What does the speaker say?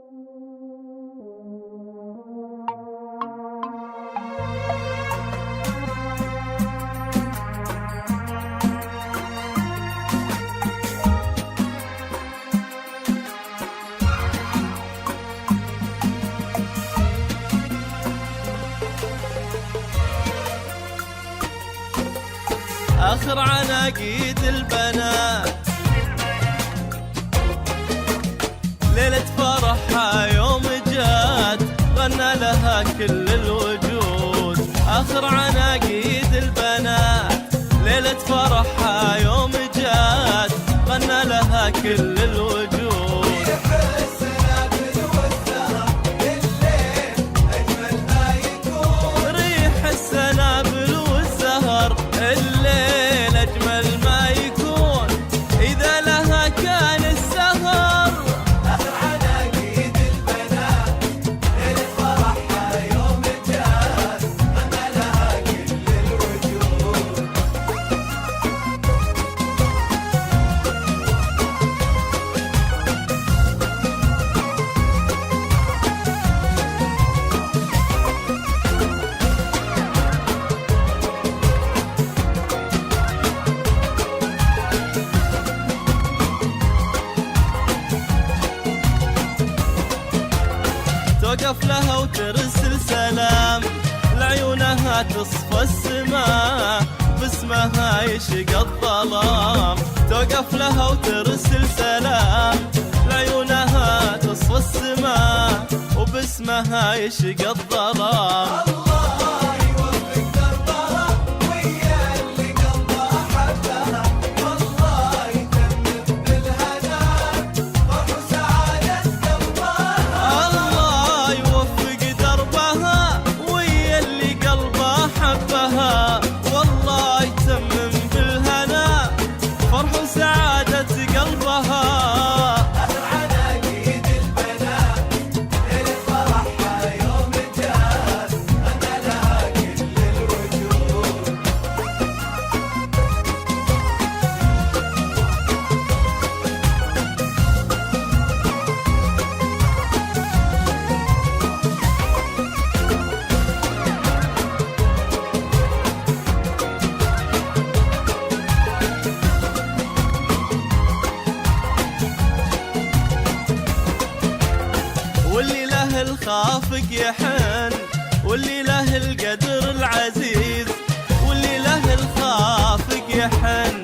آخر عناقيد البنات ليلة فرحها يوم جات غنى لها كل الوجود. آخر عناقيد البنات ليلة فرحها يوم جات غنى لها كل الوجود. ريح السنابل والزهر الليل أجمل ما يكون إذا لها كان السهر. آخر عناقيد البنات ليلة فرحها يوم جات غنى لها كل الوجود. توقف لها وترسل سلام لعيونها تصفى السماء باسمها يشق الظلام. توقف لها وترسل سلام لعيونها تصفى السماء وباسمها يشق الظلام. الله يوفق دربها ويا اللي قلبها حبها، والله يتمم بالهنا فرح وسعادة قلبها. الله يوفق دربها ويا اللي قلبها حبها، والله يتمم بالهنا فرح وسعادة قلبها. آخر عناقيد البنات ليلة فرحها يوم جات غنى لها كل الوجود. واللي له الخافق يحن واللي له القدر العزيز، واللي له الخافق يحن